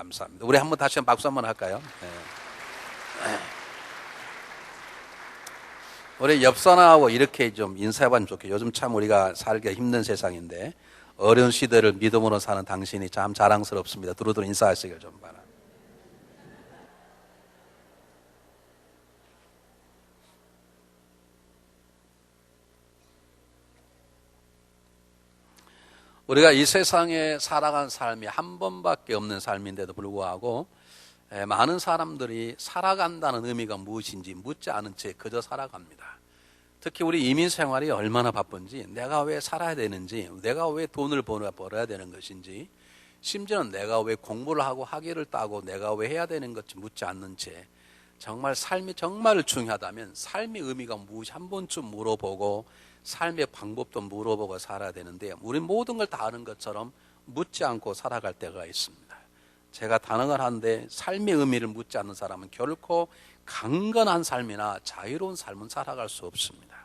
감사합니다. 우리 한번 다시 박수 한번 할까요? 네. 우리 옆사람하고 이렇게 좀 인사해봤으면 좋겠어요. 요즘 참 우리가 살기가 힘든 세상인데 어려운 시대를 믿음으로 사는 당신이 참 자랑스럽습니다. 두루두루 인사하시길 좀 바랍니다. 우리가 이 세상에 살아간 삶이 한 번밖에 없는 삶인데도 불구하고 많은 사람들이 살아간다는 의미가 무엇인지 묻지 않은 채 그저 살아갑니다. 특히 우리 이민 생활이 얼마나 바쁜지, 내가 왜 살아야 되는지, 내가 왜 돈을 벌어야 되는 것인지, 심지어는 내가 왜 공부를 하고 학위를 따고 내가 왜 해야 되는 것인지 묻지 않는 채 정말 삶이 정말 중요하다면 삶의 의미가 무엇이 한 번쯤 물어보고 삶의 방법도 물어보고 살아야 되는데 우리 모든 걸 다 아는 것처럼 묻지 않고 살아갈 때가 있습니다. 제가 단언을 하는데 삶의 의미를 묻지 않는 사람은 결코 강건한 삶이나 자유로운 삶은 살아갈 수 없습니다.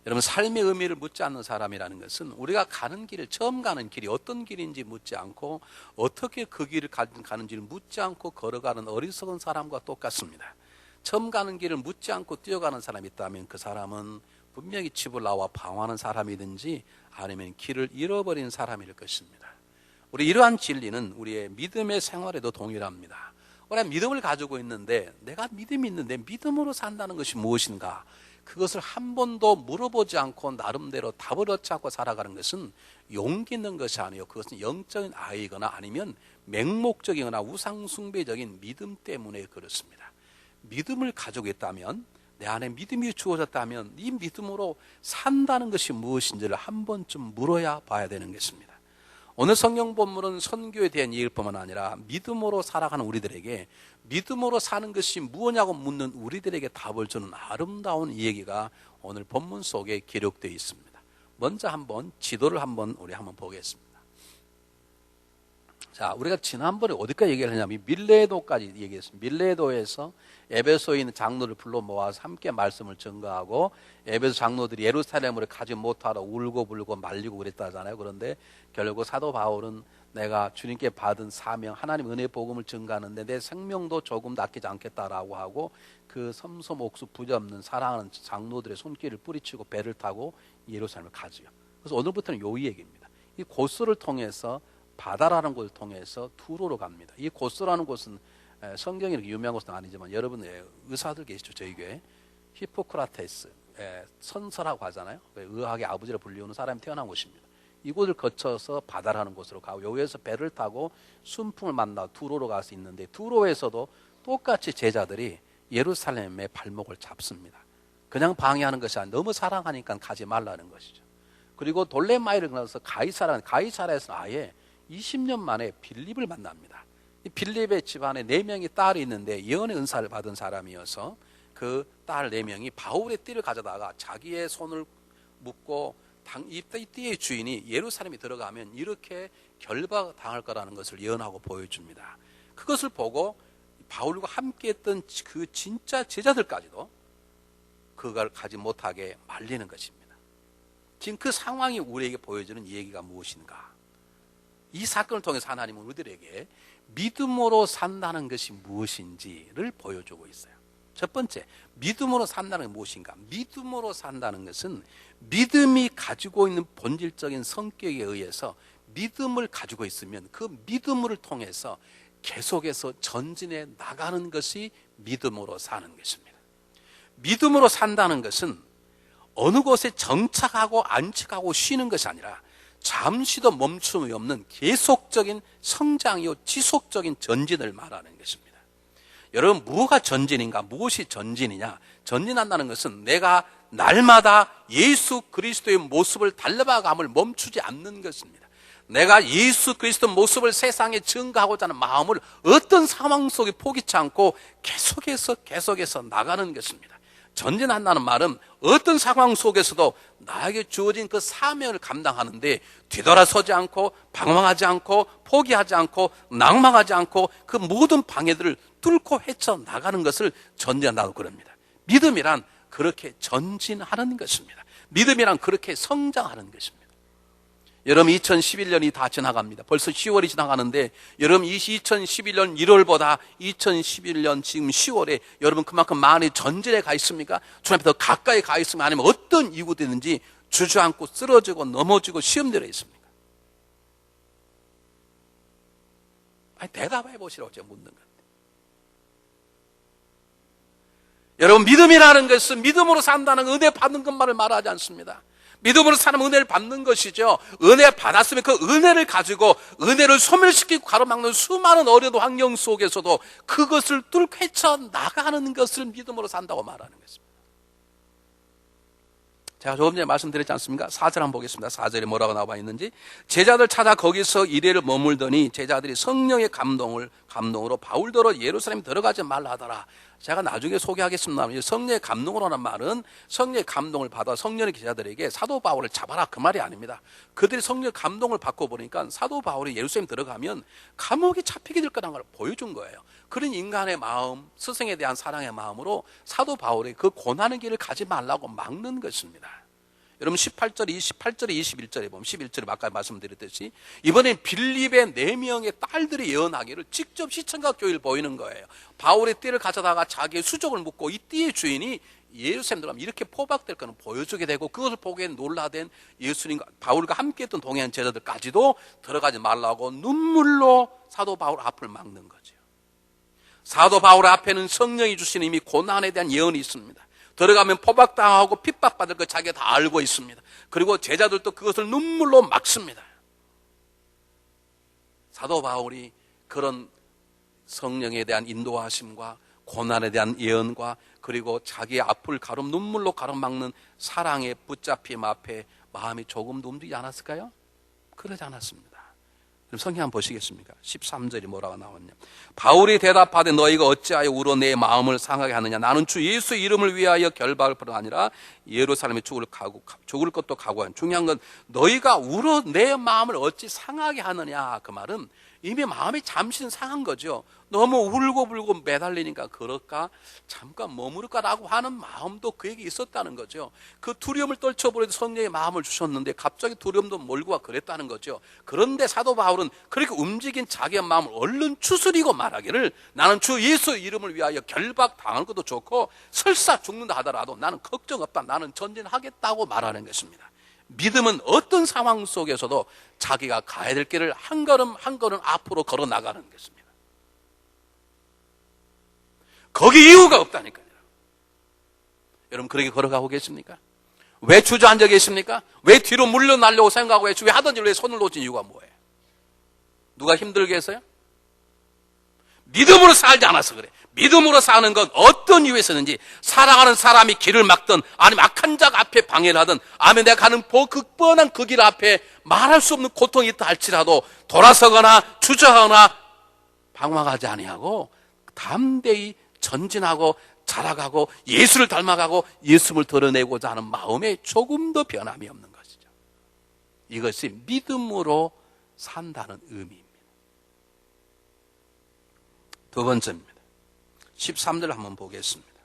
여러분, 삶의 의미를 묻지 않는 사람이라는 것은 우리가 가는 길, 처음 가는 길이 어떤 길인지 묻지 않고 어떻게 그 길을 가는지를 묻지 않고 걸어가는 어리석은 사람과 똑같습니다. 처음 가는 길을 묻지 않고 뛰어가는 사람이 있다면 그 사람은 분명히 집을 나와 방황하는 사람이든지 아니면 길을 잃어버린 사람일 것입니다. 우리 이러한 진리는 우리의 믿음의 생활에도 동일합니다. 우리가 믿음을 가지고 있는데 내가 믿음이 있는데 믿음으로 산다는 것이 무엇인가? 그것을 한 번도 물어보지 않고 나름대로 답을 얻지 않고 살아가는 것은 용기 있는 것이 아니에요. 그것은 영적인 아이거나 아니면 맹목적이거나 우상숭배적인 믿음 때문에 그렇습니다. 믿음을 가지고 있다면, 내 안에 믿음이 주어졌다면 이 믿음으로 산다는 것이 무엇인지를 한 번쯤 물어야 봐야 되는 것입니다. 오늘 성경 본문은 선교에 대한 얘기일 뿐만 아니라 믿음으로 살아가는 우리들에게 믿음으로 사는 것이 무엇냐고 묻는 우리들에게 답을 주는 아름다운 이야기가 오늘 본문 속에 기록되어 있습니다. 먼저 한번 지도를 우리 한번 보겠습니다. 자, 우리가 지난번에 어디까지 얘기를 했냐면 밀레도까지 얘기했습니다. 밀레도에서 에베소에 있는 장로를 불러 모아서 함께 말씀을 전가하고 에베소 장로들이 예루살렘으로 가지 못하러 울고 불고 말리고 그랬다잖아요. 그런데 결국 사도 바울은 내가 주님께 받은 사명, 하나님 은혜의 복음을 전가하는데 내 생명도 조금 아끼지 않겠다라고 하고 그 섬섬옥수 부자없는 사랑하는 장로들의 손길을 뿌리치고 배를 타고 예루살렘을 가지요. 그래서 오늘부터는 요 얘기입니다. 이 고스를 통해서 바다라는 곳을 통해서 투로로 갑니다. 이 고스라는 곳은 성경이 이렇게 유명한 곳은 아니지만 여러분 의사들 계시죠? 저희 교회 히포크라테스 선서라고 하잖아요. 의학의 아버지라 불리우는 사람이 태어난 곳입니다. 이곳을 거쳐서 바다라는 곳으로 가고 여기에서 배를 타고 순풍을 만나 투로로 갈 수 있는데 투로에서도 똑같이 제자들이 예루살렘의 발목을 잡습니다. 그냥 방해하는 것이 아니라 너무 사랑하니까 가지 말라는 것이죠. 그리고 돌레마이를 건너서 가이사라에서는 아예 20년 만에 빌립을 만납니다. 이 빌립의 집안에 4명의 딸이 있는데 예언의 은사를 받은 사람이어서 그 딸 4명이 바울의 띠를 가져다가 자기의 손을 묶고 이 띠의 주인이 예루살렘에 들어가면 이렇게 결박당할 거라는 것을 예언하고 보여줍니다. 그것을 보고 바울과 함께했던 그 진짜 제자들까지도 그걸 가지 못하게 말리는 것입니다. 지금 그 상황이 우리에게 보여주는 얘기가 무엇인가? 이 사건을 통해서 하나님은 우리들에게 믿음으로 산다는 것이 무엇인지를 보여주고 있어요. 첫 번째, 믿음으로 산다는 것이 무엇인가? 믿음으로 산다는 것은 믿음이 가지고 있는 본질적인 성격에 의해서 믿음을 가지고 있으면 그 믿음을 통해서 계속해서 전진해 나가는 것이 믿음으로 사는 것입니다. 믿음으로 산다는 것은 어느 곳에 정착하고 안착하고 쉬는 것이 아니라 잠시도 멈춤이 없는 계속적인 성장이요 지속적인 전진을 말하는 것입니다. 여러분, 무엇가 전진인가? 무엇이 전진이냐? 전진한다는 것은 내가 날마다 예수 그리스도의 모습을 닮아감을 멈추지 않는 것입니다. 내가 예수 그리스도 모습을 세상에 증거하고자 하는 마음을 어떤 상황 속에 포기치 않고 계속해서 나가는 것입니다. 전진한다는 말은 어떤 상황 속에서도 나에게 주어진 그 사명을 감당하는데 뒤돌아서지 않고 방황하지 않고 포기하지 않고 낭망하지 않고 그 모든 방해들을 뚫고 헤쳐나가는 것을 전진한다고 그럽니다. 믿음이란 그렇게 전진하는 것입니다. 믿음이란 그렇게 성장하는 것입니다. 여러분 2011년이 다 지나갑니다. 벌써 10월이 지나가는데 여러분 2011년 1월보다 2011년 지금 10월에 여러분 그만큼 많이 전진에 가 있습니까? 주님 앞에 더 가까이 가 있습니까? 아니면 어떤 이유든지 주저앉고 쓰러지고 넘어지고 시험들어 있습니까? 아니 대답해 보시라고 제가 묻는 건데. 여러분 믿음이라는 것은 믿음으로 산다는 은혜 받는 것만을 말하지 않습니다. 믿음으로 사는 은혜를 받는 것이죠. 은혜 받았으면 그 은혜를 가지고 은혜를 소멸시키고 가로막는 수많은 어려운 환경 속에서도 그것을 뚫고 헤쳐나가는 것을 믿음으로 산다고 말하는 것입니다. 제가 조금 전에 말씀드렸지 않습니까? 4절 한번 보겠습니다. 4절에 뭐라고 나와 있는지. 제자들 찾아 거기서 이래를 머물더니 제자들이 성령의 감동으로 바울더러 예루살렘 들어가지 말라 하더라. 제가 나중에 소개하겠습니다. 성령의 감동으로라는 말은 성령의 감동을 받아 성령의 기자들에게 사도 바울을 잡아라 그 말이 아닙니다. 그들이 성령의 감동을 받고 보니까 사도 바울이 예루살렘 들어가면 감옥에 잡히게 될 거라는 걸 보여준 거예요. 그런 인간의 마음, 스승에 대한 사랑의 마음으로 사도 바울이 그 고난의 길을 가지 말라고 막는 것입니다. 여러분 18절에 21절에 보면 11절에 아까 말씀드렸듯이 이번엔 빌립의 4명의 딸들이 예언하기를 직접 시청각 교회를 보이는 거예요. 바울의 띠를 가져다가 자기의 수족을 묻고 이 띠의 주인이 예루살렘 들어가면 이렇게 포박될 거는 보여주게 되고 그것을 보기에 놀라된 예수님과 바울과 함께했던 동행 제자들까지도 들어가지 말라고 눈물로 사도 바울 앞을 막는 거죠. 사도 바울 앞에는 성령이 주신 이미 고난에 대한 예언이 있습니다. 들어가면 포박당하고 핍박받을 것 자기가 다 알고 있습니다. 그리고 제자들도 그것을 눈물로 막습니다. 사도 바울이 그런 성령에 대한 인도하심과 고난에 대한 예언과 그리고 자기의 앞을 눈물로 가로막는 사랑의 붙잡힘 앞에 마음이 조금도 움직이지 않았을까요? 그러지 않았습니다. 그럼 성경 한번 보시겠습니까? 13절이 뭐라고 나왔냐. 바울이 대답하되 너희가 어찌하여 울어 내 마음을 상하게 하느냐. 나는 주 예수 이름을 위하여 결박을 뿐 아니라 예루살렘에 죽을 것도 각오한. 중요한 건 너희가 울어 내 마음을 어찌 상하게 하느냐. 그 말은 이미 마음이 잠시는 상한 거죠. 너무 울고불고 매달리니까 그럴까? 잠깐 머무를까라고 하는 마음도 그에게 있었다는 거죠. 그 두려움을 떨쳐버려도 성령의 마음을 주셨는데 갑자기 두려움도 몰고 와 그랬다는 거죠. 그런데 사도 바울은 그렇게 움직인 자기의 마음을 얼른 추스리고 말하기를 나는 주 예수 이름을 위하여 결박당하는 것도 좋고 설사 죽는다 하더라도 나는 걱정 없다. 나는 전진하겠다고 말하는 것입니다. 믿음은 어떤 상황 속에서도 자기가 가야 될 길을 한 걸음 한 걸음 앞으로 걸어 나가는 것입니다. 거기 이유가 없다니까요. 여러분 그렇게 걸어가고 계십니까? 왜 주저앉아 계십니까? 왜 뒤로 물러나려고 생각하고 왜 하던 일에 손을 놓친 이유가 뭐예요? 누가 힘들게 해서요? 믿음으로 살지 않아서 그래. 믿음으로 사는 건 어떤 이유에서든지 사랑하는 사람이 길을 막든 아니면 악한 자가 앞에 방해를 하든 아니면 내가 가는 극뻔한 그 길 앞에 말할 수 없는 고통이 있다 할지라도 돌아서거나 주저하거나 방황하지 아니하고 담대히 전진하고 자라가고 예수를 닮아가고 예수를 드러내고자 하는 마음에 조금도 변함이 없는 것이죠. 이것이 믿음으로 산다는 의미입니다. 두 번째입니다. 13절 한번 보겠습니다.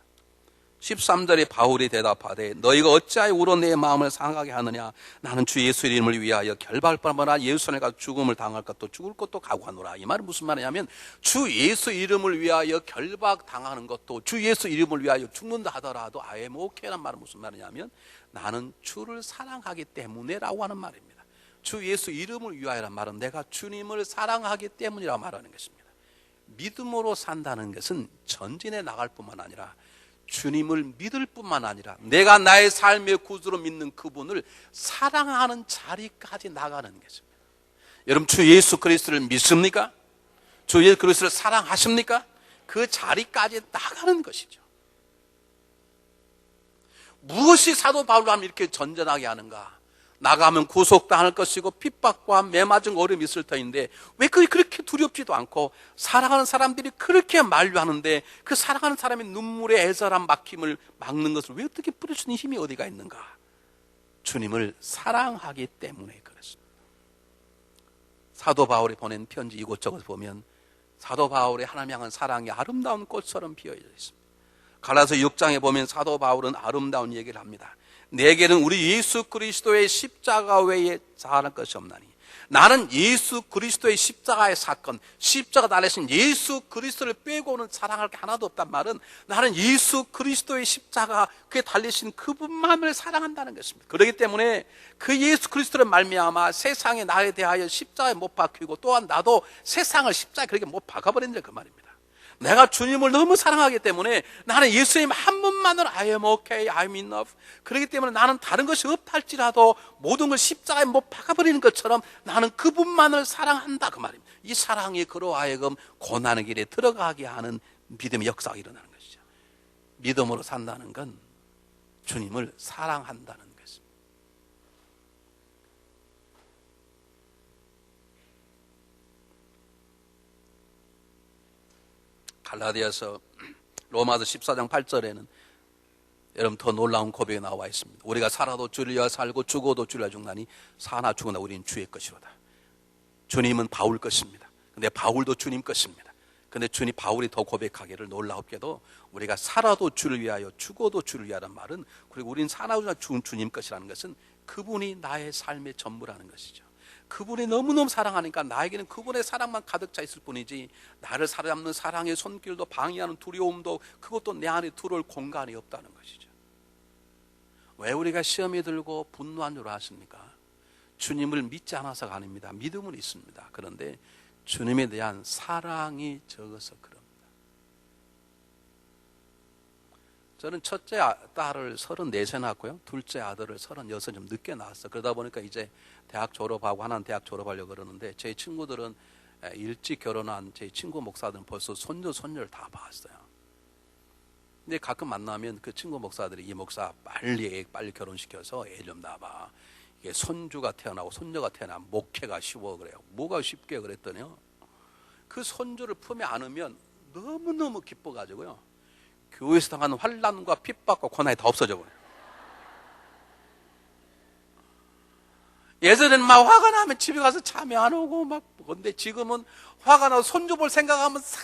13절에 바울이 대답하되 너희가 어찌하여 울어 내 마음을 상하게 하느냐. 나는 주 예수 이름을 위하여 결박을 받거나 예루살렘에 가서 죽음을 당할 것도 죽을 것도 각오하노라. 이 말은 무슨 말이냐면 주 예수 이름을 위하여 결박당하는 것도 주 예수 이름을 위하여 죽는다 하더라도 아예 오케이란 말은 무슨 말이냐면 나는 주를 사랑하기 때문에라고 하는 말입니다. 주 예수 이름을 위하여란 말은 내가 주님을 사랑하기 때문이라고 말하는 것입니다. 믿음으로 산다는 것은 전진해 나갈 뿐만 아니라 주님을 믿을 뿐만 아니라 내가 나의 삶의 구주로 믿는 그분을 사랑하는 자리까지 나가는 것입니다. 여러분 주 예수 그리스도를 믿습니까? 주 예수 그리스도를 사랑하십니까? 그 자리까지 나가는 것이죠. 무엇이 사도 바울을 이렇게 전전하게 하는가? 나가면 구속당할 것이고 핍박과 매맞은 어려움이 있을 터인데 왜 그게 그렇게 두렵지도 않고 사랑하는 사람들이 그렇게 만류하는데 그 사랑하는 사람의 눈물의 애절한 막힘을 막는 것을 왜 어떻게 뿌릴 수 있는 힘이 어디가 있는가? 주님을 사랑하기 때문에 그렇습니다. 사도 바울이 보낸 편지 이곳저곳 보면 사도 바울의 하나님 향한 사랑이 아름다운 꽃처럼 피어져 있습니다. 갈라디아서 6장에 보면 사도 바울은 아름다운 얘기를 합니다. 내게는 우리 예수 그리스도의 십자가 외에 사는 것이 없나니, 나는 예수 그리스도의 십자가의 사건, 십자가 달리신 예수 그리스도를 빼고는 사랑할 게 하나도 없단 말은, 나는 예수 그리스도의 십자가, 그에 달리신 그분만을 사랑한다는 것입니다. 그렇기 때문에 그 예수 그리스도를 말미암아 세상에 나에 대하여 십자가에 못 박히고, 또한 나도 세상을 십자가에 그렇게 못 박아버린다 그 말입니다. 내가 주님을 너무 사랑하기 때문에 나는 예수님 한 분만으로 I am okay, I'm enough. 그렇기 때문에 나는 다른 것이 없다 할지라도 모든 걸 십자가에 못 박아버리는 것처럼 나는 그분만을 사랑한다 그 말입니다. 이 사랑이 그로 하여금 고난의 길에 들어가게 하는 믿음의 역사가 일어나는 것이죠. 믿음으로 산다는 건 주님을 사랑한다는 것입니다. 갈라디아서 로마서 14장 8절에는 여러분 더 놀라운 고백이 나와 있습니다. 우리가 살아도 주를 위하여 살고 죽어도 주를 위하여 죽나니 사나 죽으나 우리는 주의 것이로다. 주님은 바울 것입니다. 근데 바울도 주님 것입니다. 근데 주님 바울이 더 고백하기를 놀라웠게도 우리가 살아도 주를 위하여 죽어도 주를 위하라는 말은, 그리고 우리는 사나 죽으나 죽은 주님 것이라는 것은 그분이 나의 삶의 전부라는 것이죠. 그분이 너무너무 사랑하니까 나에게는 그분의 사랑만 가득 차 있을 뿐이지, 나를 사로잡는 사랑의 손길도 방해하는 두려움도, 그것도 내 안에 들어올 공간이 없다는 것이죠. 왜 우리가 시험이 들고 분노한 줄 아십니까? 주님을 믿지 않아서가 아닙니다. 믿음은 있습니다. 그런데 주님에 대한 사랑이 적어서 그럽니다. 저는 첫째 딸을 34세 낳았고요. 둘째 아들을 36세 좀 늦게 낳았어요. 그러다 보니까 이제 대학 졸업하고, 하나는 대학 졸업하려고 그러는데, 제 친구들은 일찍 결혼한 제 친구 목사들은 벌써 손주, 손녀를 다 봤어요. 근데 가끔 만나면 그 친구 목사들이, 이 목사 빨리 결혼시켜서 애 좀 낳아봐. 이게 손주가 태어나고 손녀가 태어나면 목회가 쉬워 그래요. 뭐가 쉽게 그랬더니요, 그 손주를 품에 안으면 너무너무 기뻐가지고요, 교회에서 당하는 환난과 핍박과 고난이 다 없어져 버려요. 예전에는 막 화가 나면 집에 가서 잠이 안 오고 막, 근데 지금은 화가 나서 손주 볼 생각하면 싹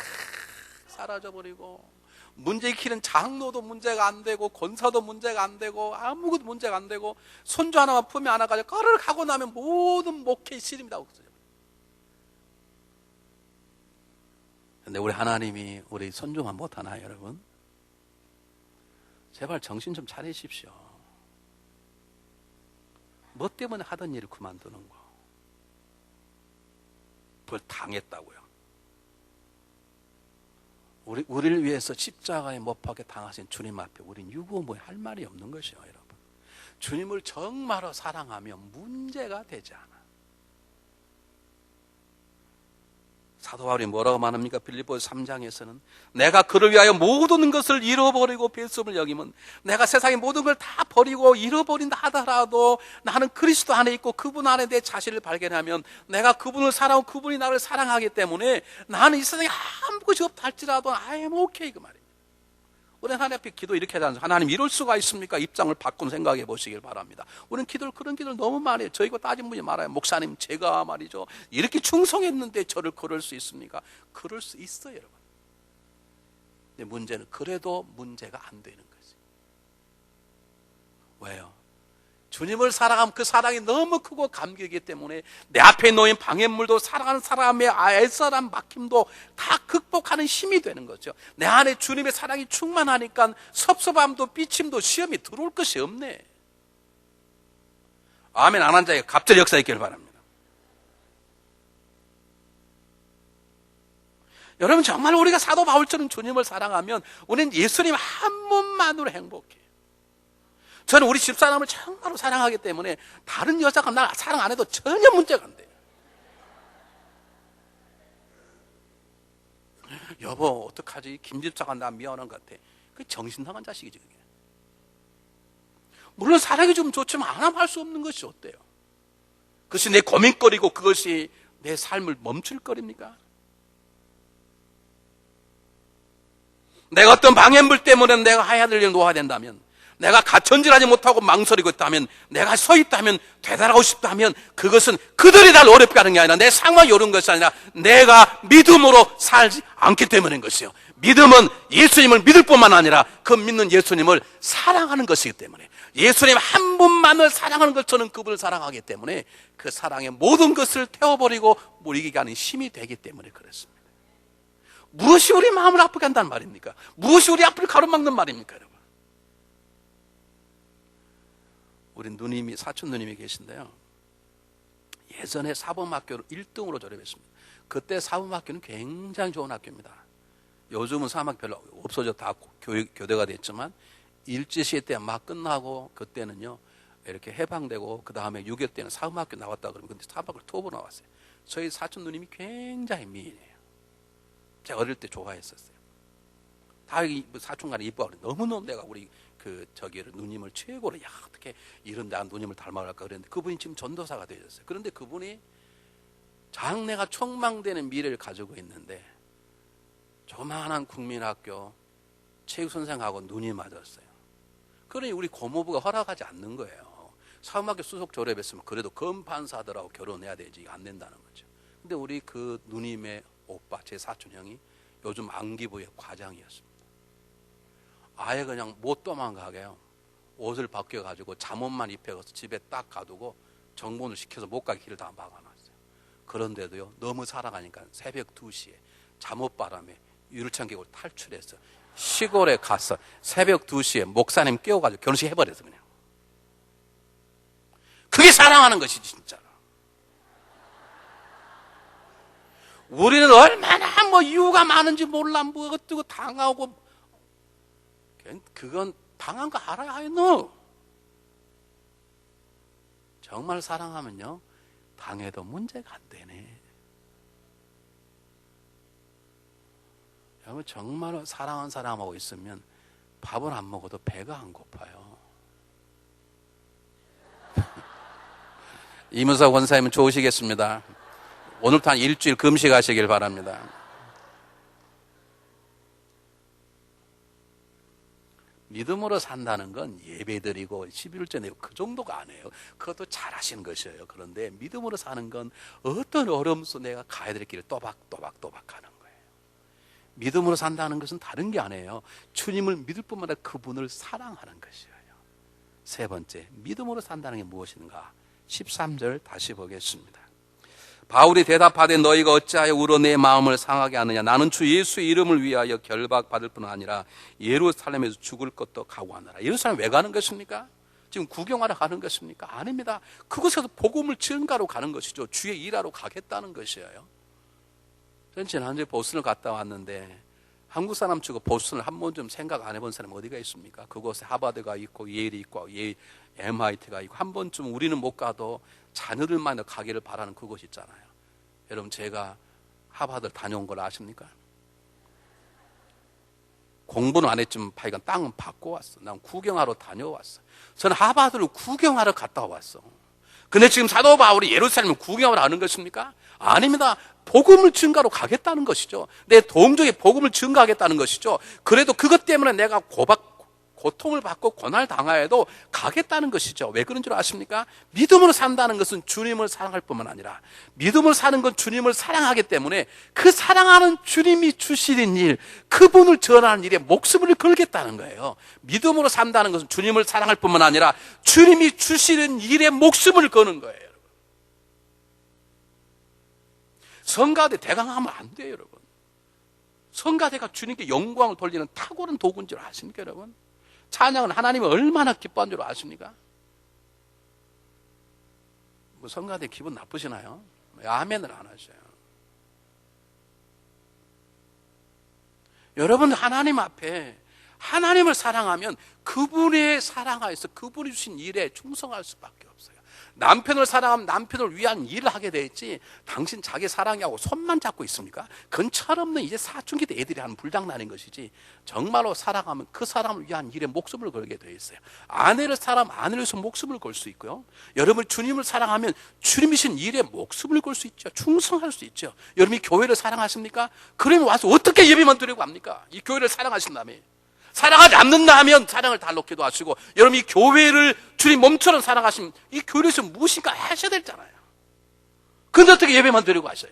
사라져 버리고, 문제 일으키는 장로도 문제가 안 되고, 권사도 문제가 안 되고, 아무것도 문제가 안 되고, 손주 하나만 품에 안아가지고 꺼르륵 하고 나면 모든 목회 시름이 다 없어져. 근데 우리 하나님이 우리 손주만 못하나요, 여러분? 제발 정신 좀 차리십시오. 뭐 때문에 하던 일을 그만두는 거? 그걸 당했다고요. 우리를 위해서 십자가에 못 박혀 당하신 주님 앞에 우린 유구무에 할 말이 없는 것이요, 여러분. 주님을 정말로 사랑하면 문제가 되지 않아. 사도 바울이 뭐라고 말합니까? 빌립보서 3장에서는 내가 그를 위하여 모든 것을 잃어버리고 벨수을 여기면, 내가 세상의 모든 걸 다 버리고 잃어버린다 하더라도 나는 그리스도 안에 있고 그분 안에 내 자신을 발견하면, 내가 그분을 사랑하고 그분이 나를 사랑하기 때문에 나는 이 세상에 아무것이 없다 할지라도 I am okay 그 말입니다. 우리 하나님 앞에 기도 이렇게 하잖아요. 하나님 이럴 수가 있습니까? 입장을 바꾼 생각해 보시길 바랍니다. 우리는 그런 기도를 너무 많이 해요. 저희가 따진 분이 많아요. 목사님, 제가 말이죠, 이렇게 충성했는데 저를 그럴 수 있습니까? 그럴 수 있어요, 여러분. 근데 문제는 그래도 문제가 안 되는 거지. 왜요? 주님을 사랑하면 그 사랑이 너무 크고 감격이기 때문에 내 앞에 놓인 방해물도 사랑하는 사람의 애절한 막힘도 다 극복하는 힘이 되는 거죠. 내 안에 주님의 사랑이 충만하니까 섭섭함도 삐침도 시험이 들어올 것이 없네. 아멘 안 한 자에게 갑자기 역사 있기를 바랍니다. 여러분, 정말 우리가 사도 바울처럼 주님을 사랑하면 우리는 예수님 한 분만으로 행복해요. 저는 우리 집사람을 정말로 사랑하기 때문에 다른 여자가 날 사랑 안 해도 전혀 문제가 안 돼요. 여보 어떡하지? 김 집사가 나 미안한 것 같아. 그게 정신 나간 자식이지 그게. 물론 사랑이 좀 좋지만 안 하면 할 수 없는 것이 어때요? 그것이 내 고민거리고 그것이 내 삶을 멈출 거리입니까? 내가 어떤 방해물 때문에 내가 해야 될 일을 놓아야 된다면, 내가 가천질하지 못하고 망설이고 있다면, 내가 서 있다면, 되돌아가고 싶다면, 그것은 그들이 날 어렵게 하는 게 아니라 내 상황이 옳은 것이 아니라 내가 믿음으로 살지 않기 때문인 것이요. 믿음은 예수님을 믿을 뿐만 아니라 그 믿는 예수님을 사랑하는 것이기 때문에, 예수님 한 분만을 사랑하는 것, 저는 그분을 사랑하기 때문에 그 사랑의 모든 것을 태워버리고 못 이기게 하는 힘이 되기 때문에 그렇습니다. 무엇이 우리 마음을 아프게 한다는 말입니까? 무엇이 우리 앞을 가로막는 말입니까, 여러분? 우리 누님이, 사촌 누님이 계신데요, 예전에 사범학교를 1등으로 졸업했습니다. 그때 사범학교는 굉장히 좋은 학교입니다. 요즘은 사범학교 별로 없어져 다 교대가 됐지만 일제시대 때 막 끝나고 그때는요 이렇게 해방되고 그 다음에 6.25 때는 사범학교 나왔다 그러면 근데 사범학교 투어로 나왔어요. 저희 사촌 누님이 굉장히 미인이에요. 제가 어릴 때 좋아했었어요. 다 사촌간에 이뻐하고 너무너무 내가 우리 저기를 누님을 최고로, 야 어떻게 이런 나 누님을 닮아갈까 그랬는데 그분이 지금 전도사가 되셨어요. 그런데 그분이 장래가 촉망되는 미래를 가지고 있는데 조그마한 국민학교 체육선생하고 눈이 맞았어요. 그러니 우리 고모부가 허락하지 않는 거예요. 사범학교 수석 졸업했으면 그래도 검판사들하고 결혼해야 되지, 안 된다는 거죠. 근데 우리 그 누님의 오빠, 제 사촌 형이 요즘 안기부의 과장이었습니다. 아예 그냥 못 도망가게요. 옷을 벗겨가지고 잠옷만 입혀서 집에 딱 가두고 정본을 시켜서 못 가게 길을 다 막아놨어요. 그런데도요, 너무 사랑하니까 새벽 2시에 잠옷바람에 유리창 깨고 탈출해서 시골에 가서 새벽 2시에 목사님 깨워가지고 결혼식 해버렸어 그냥. 그게 사랑하는 것이지 진짜로. 우리는 얼마나 뭐 이유가 많은지 몰라, 뭐 어쩌고 당하고, 그건 당한 거 알아야 너. 정말 사랑하면요 당해도 문제가 안 되네. 여러분 정말 사랑하는 사람하고 있으면 밥을 안 먹어도 배가 안 고파요. 이문석 원사님은 좋으시겠습니다. 오늘부터 한 일주일 금식하시길 바랍니다. 믿음으로 산다는 건 예배드리고 11조 내고 그 정도가 아니에요. 그것도 잘하시는 것이에요. 그런데 믿음으로 사는 건 어떤 어려움 속에 내가 가야 될 길을 또박또박 가는 거예요. 믿음으로 산다는 것은 다른 게 아니에요. 주님을 믿을 뿐만 아니라 그분을 사랑하는 것이에요. 세 번째, 믿음으로 산다는 게 무엇인가? 13절 다시 보겠습니다. 바울이 대답하되 너희가 어찌하여 울어 내 마음을 상하게 하느냐. 나는 주 예수의 이름을 위하여 결박받을 뿐 아니라 예루살렘에서 죽을 것도 각오하노라. 예루살렘 왜 가는 것입니까? 지금 구경하러 가는 것입니까? 아닙니다. 그곳에서 복음을 증가로 가는 것이죠. 주의 일하러 가겠다는 것이에요. 저는 지난주에 보스턴을 갔다 왔는데 한국 사람 치고 보스턴을 한 번쯤 생각 안 해본 사람이 어디가 있습니까? 그곳에 하버드가 있고 예일이 있고 MIT가 있고 한 번쯤 우리는 못 가도 자녀들만 가기를 바라는 그곳이 있잖아요. 여러분 제가 하버드를 다녀온 걸 아십니까? 공부는 안 했지만 파이가 땅은 받고 왔어. 난 구경하러 다녀왔어. 저는 하버드를 구경하러 갔다 왔어. 근데 지금 사도 바울이 예루살렘을 구경하러 가는 것입니까? 아닙니다. 복음을 증가로 가겠다는 것이죠. 내 동족의 복음을 증가하겠다는 것이죠. 그래도 그것 때문에 내가 고통을 받고 고난을 당하여도 가겠다는 것이죠. 왜 그런 줄 아십니까? 믿음으로 산다는 것은 주님을 사랑할 뿐만 아니라 믿음으로 사는 건 주님을 사랑하기 때문에 그 사랑하는 주님이 주시는 일, 그분을 전하는 일에 목숨을 걸겠다는 거예요. 믿음으로 산다는 것은 주님을 사랑할 뿐만 아니라 주님이 주시는 일에 목숨을 거는 거예요. 성가대 대강하면 안 돼요, 여러분. 성가대가 주님께 영광을 돌리는 탁월한 도구인 줄 아십니까, 여러분? 찬양은 하나님이 얼마나 기뻐한 줄 아십니까? 뭐 성가대 기분 나쁘시나요? 아멘을 안 하셔요. 여러분 하나님 앞에 하나님을 사랑하면 그분의 사랑하여서 그분이 주신 일에 충성할 수밖에 없어요. 남편을 사랑하면 남편을 위한 일을 하게 되지 당신 자기 사랑하고 손만 잡고 있습니까? 그건 철없는 이제 사춘기 때 애들이 하는 불장난인 것이지 정말로 사랑하면 그 사람을 위한 일에 목숨을 걸게 되어 있어요. 아내를 사랑하면 아내를 위해서 목숨을 걸 수 있고요. 여러분 주님을 사랑하면 주님이신 일에 목숨을 걸 수 있죠. 충성할 수 있죠. 여러분이 교회를 사랑하십니까? 그러면 와서 어떻게 예배만 드리고 합니까? 이 교회를 사랑하신다며. 사랑하지 않는다 하면 사랑을 달롭기도 하시고 여러분 이 교회를 주님 몸처럼 사랑하시면 이 교회에서 무엇인가 하셔야 되잖아요. 그런데 어떻게 예배만 드리고 하셔요?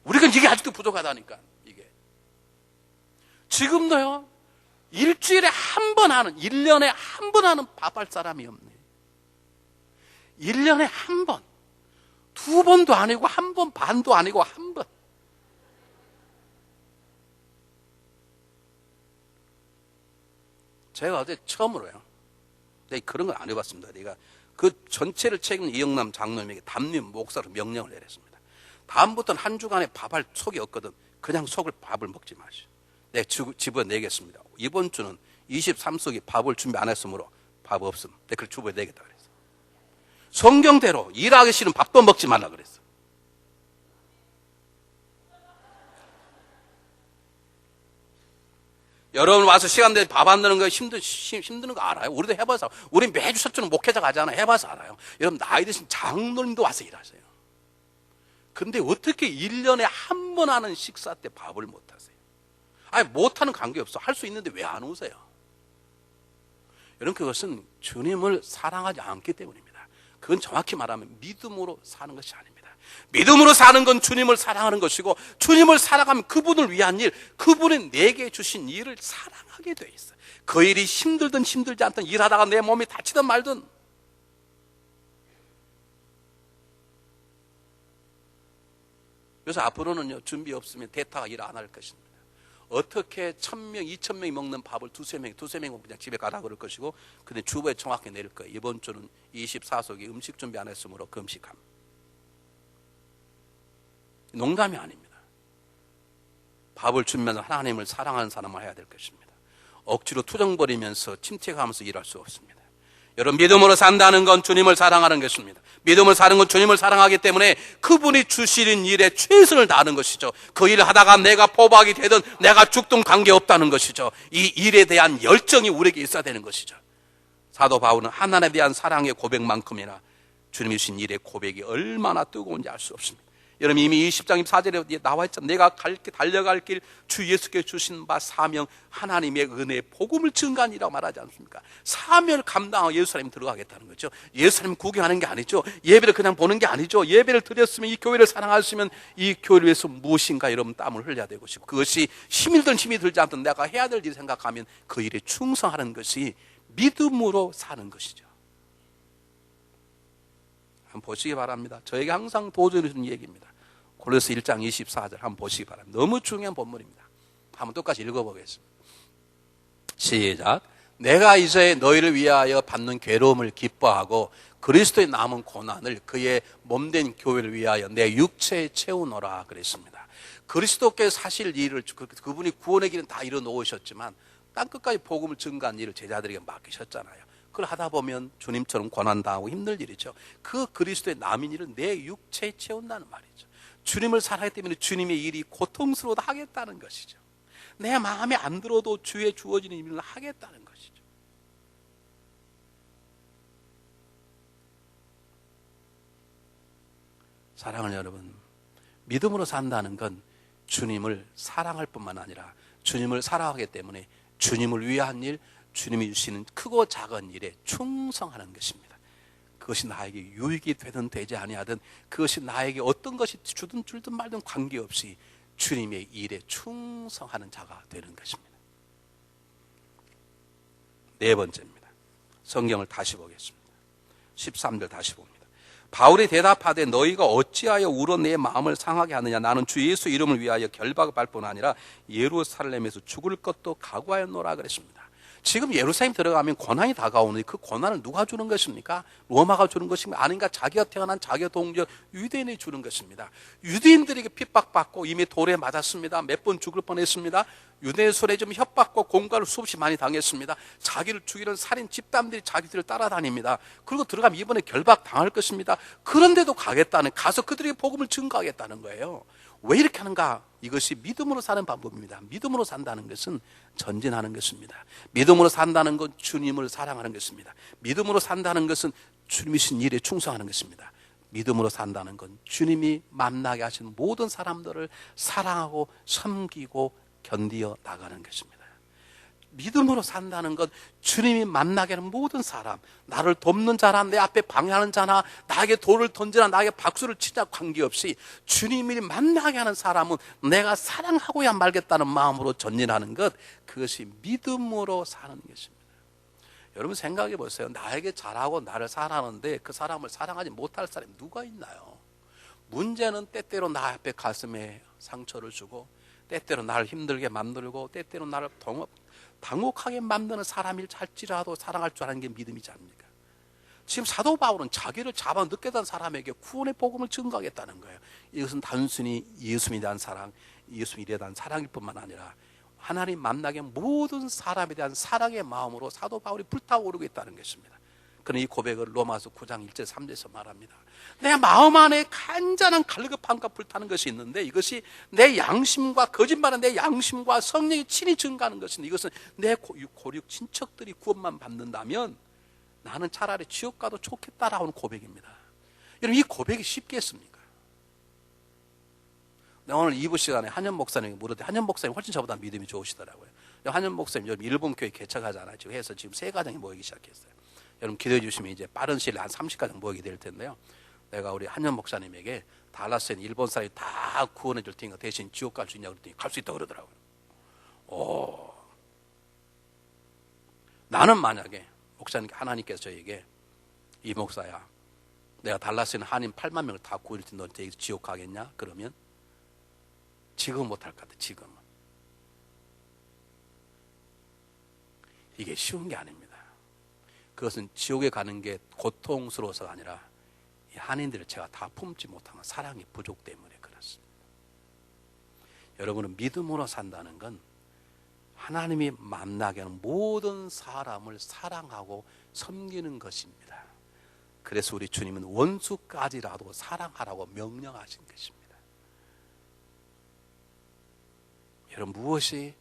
우리가 우리는 이게 아직도 부족하다니까. 이게 지금도요, 일주일에 한 번 하는, 1년에 한 번 하는 밥할 사람이 없네. 1년에 한 번, 2번도 아니고 한 번 반도 아니고 한 번. 제가 어제 처음으로요, 내가 그런 걸 안 해봤습니다. 내가 그 전체를 책임진 이영남 장로님에게 담임 목사로 명령을 내렸습니다. 다음부터는 한 주간에 밥할 속이 없거든. 그냥 속을 밥을 먹지 마시오. 내가 집어내겠습니다. 이번 주는 23석이 밥을 준비 안 했으므로 밥 없음. 내가 그걸 집어내겠다 그랬어. 성경대로 일하기 싫으면 밥도 먹지 말라 그랬어. 여러분 와서 시간 내서 밥 안 드는 거 힘드는 거 알아요? 우리도 해봐서. 우리 매주 첫주는 목회자 가잖아요. 해봐서 알아요. 여러분 나이 드신 장로님도 와서 일하세요. 근데 어떻게 1년에 한 번 하는 식사 때 밥을 못 하세요? 아니 못하는 관계없어. 할 수 있는데 왜 안 오세요? 여러분 그것은 주님을 사랑하지 않기 때문입니다. 그건 정확히 말하면 믿음으로 사는 것이 아닙니다. 믿음으로 사는 건 주님을 사랑하는 것이고, 주님을 사랑하면 그분을 위한 일, 그분이 내게 주신 일을 사랑하게 돼 있어요. 그 일이 힘들든 힘들지 않든, 일하다가 내 몸이 다치든 말든. 그래서 앞으로는요, 준비 없으면 대타가 일 안 할 것입니다. 어떻게 1000명, 2000명이 먹는 밥을 두세 명이 그냥 집에 가라 그럴 것이고, 근데 주부에 정확히 내릴 거예요. 이번 주는 24석이 음식 준비 안 했으므로 금식합니다. 농담이 아닙니다. 밥을 주면서 하나님을 사랑하는 사람을 해야 될 것입니다. 억지로 투정 부리면서 침체하면서 일할 수 없습니다. 여러분 믿음으로 산다는 건 주님을 사랑하는 것입니다. 믿음을 사는 건 주님을 사랑하기 때문에 그분이 주시는 일에 최선을 다하는 것이죠. 그 일을 하다가 내가 포박이 되든 내가 죽든 관계없다는 것이죠. 이 일에 대한 열정이 우리에게 있어야 되는 것이죠. 사도 바울은 하나님에 대한 사랑의 고백만큼이나 주님이 주신 일의 고백이 얼마나 뜨거운지 알 수 없습니다. 여러분 이미 20장 24절에 나와 있잖아요. 내가 달려갈 길 주 예수께 주신 바 사명, 하나님의 은혜 복음을 증거하니라고 말하지 않습니까? 사명을 감당하고 예루살렘 들어가겠다는 거죠. 예루살렘 구경하는 게 아니죠. 예배를 그냥 보는 게 아니죠. 예배를 드렸으면, 이 교회를 사랑하시면 이 교회를 위해서 무엇인가 여러분 땀을 흘려야 되고 싶고, 그것이 힘이 들든 힘이 들지 않든 내가 해야 될 일을 생각하면 그 일에 충성하는 것이 믿음으로 사는 것이죠. 한번 보시기 바랍니다. 저에게 항상 도전해 주는 얘기입니다. 골로새 1장 24절 한번 보시기 바랍니다. 너무 중요한 본문입니다. 한번 똑같이 읽어보겠습니다. 시작. 내가 이제 너희를 위하여 받는 괴로움을 기뻐하고 그리스도의 남은 고난을 그의 몸된 교회를 위하여 내 육체에 채우노라 그랬습니다. 그리스도께서 사실 일을, 그분이 구원의 길은 다 이뤄놓으셨지만 땅끝까지 복음을 증거한 일을 제자들에게 맡기셨잖아요. 그걸 하다 보면 주님처럼 고난당하고 힘들 일이죠. 그 그리스도의 남은 일을 내 육체에 채운다는 말이죠. 주님을 사랑하기 때문에 주님의 일이 고통스러워도 하겠다는 것이죠. 내 마음에 안 들어도 주의 주어지는 일을 하겠다는 것이죠. 사랑하는 여러분, 믿음으로 산다는 건 주님을 사랑할 뿐만 아니라 주님을 사랑하기 때문에 주님을 위한 일, 주님이 주시는 크고 작은 일에 충성하는 것입니다. 그것이 나에게 유익이 되든 되지 아니하든, 그것이 나에게 어떤 것이 주든 줄든 말든 관계없이 주님의 일에 충성하는 자가 되는 것입니다. 네 번째입니다. 성경을 다시 보겠습니다. 13절 다시 봅니다. 바울이 대답하되 너희가 어찌하여 울어 내 마음을 상하게 하느냐. 나는 주 예수 이름을 위하여 결박할 뿐 아니라 예루살렘에서 죽을 것도 각오하였노라 그랬습니다. 지금 예루살렘 들어가면 고난이 다가오는데 그 고난을 누가 주는 것입니까? 로마가 주는 것입니까? 아닌가? 자기가 태어난 자기의 동료 유대인이 주는 것입니다. 유대인들에게 핍박받고 이미 돌에 맞았습니다. 몇 번 죽을 뻔했습니다. 유대인 손에 좀 협박과 공갈을 수없이 많이 당했습니다. 자기를 죽이는 살인 집단들이 자기들을 따라다닙니다. 그리고 들어가면 이번에 결박 당할 것입니다. 그런데도 가서 그들에게 복음을 증거하겠다는 거예요. 왜 이렇게 하는가? 이것이 믿음으로 사는 방법입니다. 믿음으로 산다는 것은 전진하는 것입니다. 믿음으로 산다는 건 주님을 사랑하는 것입니다. 믿음으로 산다는 것은 주님이 신 일에 충성하는 것입니다. 믿음으로 산다는 건 주님이 만나게 하신 모든 사람들을 사랑하고 섬기고 견디어 나가는 것입니다. 믿음으로 산다는 것, 주님이 만나게 하는 모든 사람, 나를 돕는 자나 내 앞에 방해하는 자나 나에게 돌을 던지나 나에게 박수를 치자 관계없이 주님이 만나게 하는 사람은 내가 사랑하고야 말겠다는 마음으로 전진하는 것, 그것이 믿음으로 사는 것입니다. 여러분 생각해 보세요. 나에게 잘하고 나를 사랑하는데 그 사람을 사랑하지 못할 사람이 누가 있나요? 문제는 때때로 나 앞에 가슴에 상처를 주고 때때로 나를 힘들게 만들고 때때로 나를 당혹하게 만드는 사람일지라도 사랑할 줄 아는 게 믿음이지 않습니까? 지금 사도 바울은 자기를 잡아 늦게 단 사람에게 구원의 복음을 증거하겠다는 거예요. 이것은 단순히 예수님에 대한 사랑, 예수님에 대한 사랑일 뿐만 아니라 하나님 만나게 모든 사람에 대한 사랑의 마음으로 사도 바울이 불타오르고 있다는 것입니다. 그는 이 고백을 로마서 9장 1절 3절에서 말합니다. 내 마음 안에 간절한 갈급함과 불타는 것이 있는데 이것이 내 양심과 거짓말은 내 양심과 성령이 친히 증가하는 것인데 이것은 내 고륙 친척들이 구원만 받는다면 나는 차라리 지옥 가도 좋겠다라는 고백입니다. 여러분 이 고백이 쉽겠습니까? 오늘 2부 시간에 한현 목사님이 물었더니 한현 목사님 훨씬 저보다 믿음이 좋으시더라고요. 한현 목사님 여러분 일본 교회 개척하잖아요. 지금 해서 지금 3가정이 모이기 시작했어요. 여러분 기도해 주시면 이제 빠른 시일 한 30가정 모이게 될 텐데요. 내가 우리 한현 목사님에게 달라스에 있는 일본 사람이 다 구원해 줄 테니까 대신 지옥 갈 수 있냐고 그랬더니 갈 수 있다고 그러더라고요. 나는 만약에 목사님 하나님께서 저에게 이 목사야 내가 달라스에 있는 한인 8만 명을 다 구원해 줄 테니 너 지옥 가겠냐? 그러면 지금 못할 것 같아. 지금은 이게 쉬운 게 아닙니다. 그것은 지옥에 가는 게 고통스러워서가 아니라 이 한인들을 제가 다 품지 못하는 사랑의 부족 때문에 그렇습니다. 여러분은 믿음으로 산다는 건 하나님이 만나게 하는 모든 사람을 사랑하고 섬기는 것입니다. 그래서 우리 주님은 원수까지라도 사랑하라고 명령하신 것입니다. 여러분 무엇이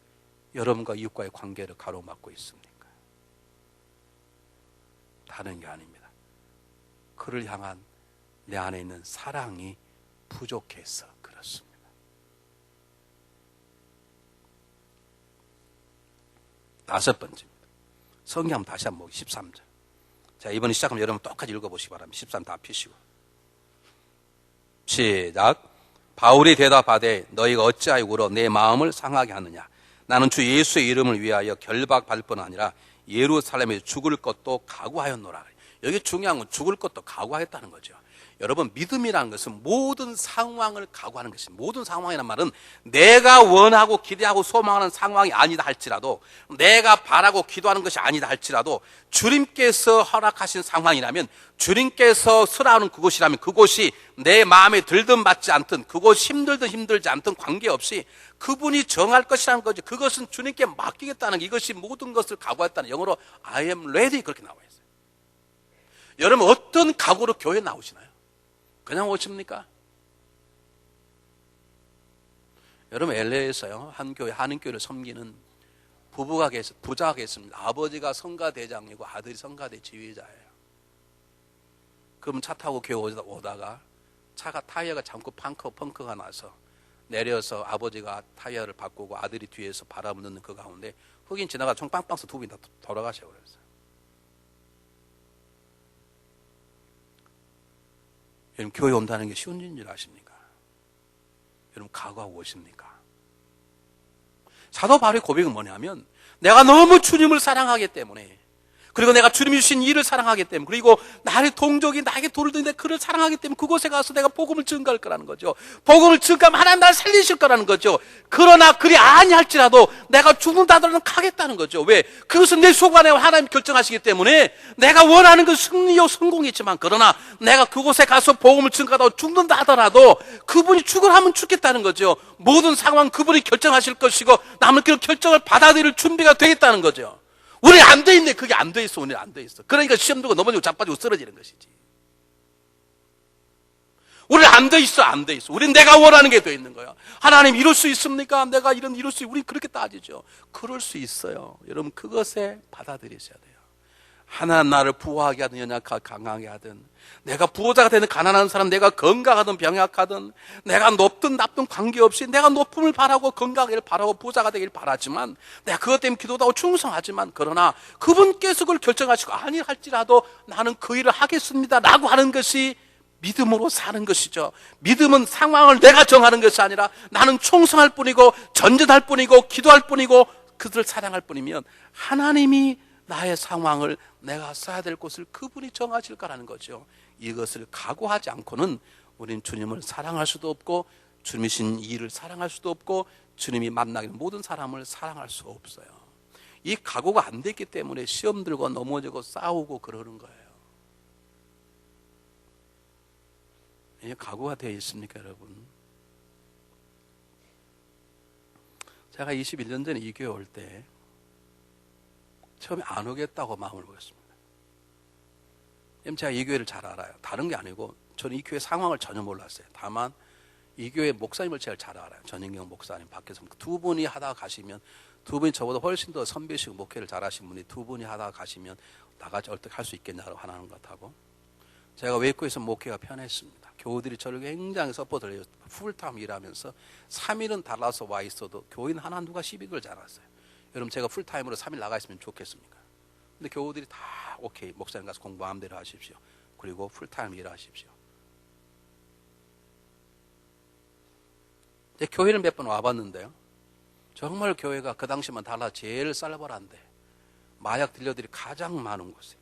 여러분과 이웃과의 관계를 가로막고 있습니까? 다른 게 아닙니다. 그를 향한 내 안에 있는 사랑이 부족해서 그렇습니다. 다섯 번째입니다. 성경 다시 한번 13절. 자, 이번에 시작하면 여러분 똑같이 읽어보시기 바랍니다. 13 다 피시고. 시작. 바울이 대답하되 너희가 어찌하여 울어 내 마음을 상하게 하느냐. 나는 주 예수의 이름을 위하여 결박받을 뿐 아니라 예루살렘에 죽을 것도 각오하였노라. 여기 중요한 건 죽을 것도 각오하였다는 거죠. 여러분 믿음이라는 것은 모든 상황을 각오하는 것입니다. 모든 상황이란 말은 내가 원하고 기대하고 소망하는 상황이 아니다 할지라도 내가 바라고 기도하는 것이 아니다 할지라도 주님께서 허락하신 상황이라면 주님께서 설하는 그곳이라면 그곳이 내 마음에 들든 받지 않든 그곳이 힘들든 힘들지 않든 관계없이 그분이 정할 것이라는 거죠. 그것은 주님께 맡기겠다는 이것이 모든 것을 각오했다는 영어로 I am ready 그렇게 나와 있어요. 여러분 어떤 각오로 교회에 나오시나요? 그냥 오십니까? 여러분 LA에서요 한 교회 한인교회를 섬기는 부자가 계십니다. 아버지가 성가대장이고 아들이 성가대 지휘자예요. 그럼 차 타고 교회 오다가 차가 타이어가 잠고 펑크가 나서 내려서 아버지가 타이어를 바꾸고 아들이 뒤에서 바람을 넣는 그 가운데 흑인 지나가 총 빵빵 서 두 분이 다 돌아가셔요. 그래서 여러분 교회 온다는 게 쉬운 일인 줄 아십니까? 여러분 각오하고 오십니까? 사도 바울의 고백은 뭐냐면 내가 너무 주님을 사랑하기 때문에 그리고 내가 주님이 주신 일을 사랑하기 때문에 그리고 나의 동족이 나에게 돌을 드는데 그를 사랑하기 때문에 그곳에 가서 내가 복음을 증거할 거라는 거죠. 복음을 증거하면 하나님 나를 살리실 거라는 거죠. 그러나 그리 아니할지라도 내가 죽는다더라도 가겠다는 거죠. 왜? 그것은 내 속 안에 하나님 결정하시기 때문에 내가 원하는 건 승리요 성공이지만 그러나 내가 그곳에 가서 복음을 증거하다 죽는다 하더라도 그분이 죽으라면 죽겠다는 거죠. 모든 상황 그분이 결정하실 것이고 남은 그 결정을 받아들일 준비가 되겠다는 거죠. 우리 안 돼 있네. 그게 안 돼 있어. 오늘 안 돼 있어. 그러니까 시험 두고 넘어지고 자빠지고 쓰러지는 것이지. 우리 안 돼 있어. 안 돼 있어. 우린 내가 원하는 게 돼 있는 거야. 하나님 이룰 수 있습니까? 내가 이룰 수 우리 그렇게 따지죠. 그럴 수 있어요. 여러분 그것에 받아들이셔야 돼요. 하나님 나를 부하게 하든 연약하게 강하게 하든, 내가 부호자가 되는 가난한 사람, 내가 건강하든 병약하든, 내가 높든 낮든 관계없이 내가 높음을 바라고 건강하기를 바라고 부자가 되기를 바라지만, 내가 그것 때문에 기도도 하고 충성하지만, 그러나 그분께서 그걸 결정하시고 아니 할지라도 나는 그 일을 하겠습니다 라고 하는 것이 믿음으로 사는 것이죠. 믿음은 상황을 내가 정하는 것이 아니라 나는 충성할 뿐이고 전진할 뿐이고 기도할 뿐이고 그들을 사랑할 뿐이면, 하나님이 나의 상황을 내가 써야 될 곳을 그분이 정하실 거라는 거죠. 이것을 각오하지 않고는 우리는 주님을 사랑할 수도 없고, 주님이 신 일을 사랑할 수도 없고, 주님이 만나는 모든 사람을 사랑할 수 없어요. 이 각오가 안 됐기 때문에 시험 들고 넘어지고 싸우고 그러는 거예요. 이 각오가 되어 있습니까, 여러분? 제가 21년 전에 이 교회 올 때 처음에 안 오겠다고 마음을 먹었습니다. 제가 이 교회를 잘 알아요. 다른 게 아니고 저는 이 교회 상황을 전혀 몰랐어요. 다만 이 교회 목사님을 제일 잘 알아요. 전인경 목사님, 박혜성 두 분이 하다가 가시면, 두 분이 저보다 훨씬 더 선배시고 목회를 잘하신 분이 두 분이 하다가 가시면 나같이 어떻게 할 수 있겠냐고 하는 것 같고, 제가 웨이코에서 목회가 편했습니다. 교우들이 저를 굉장히 서포트를 해요. 풀타임 일하면서 3일은 달라서 와 있어도 교인 하나 누가 시비 걸지 않았어요. 여러분, 제가 풀타임으로 3일 나가 있으면 좋겠습니까? 근데 교우들이 다 오케이, 목사님 가서 공부 마음대로 하십시오. 그리고 풀타임 일하십시오. 교회를 몇 번 와봤는데요, 정말 교회가 그 당시만 달라 제일 쌀벌한데 마약 딜러들이 가장 많은 곳이에요.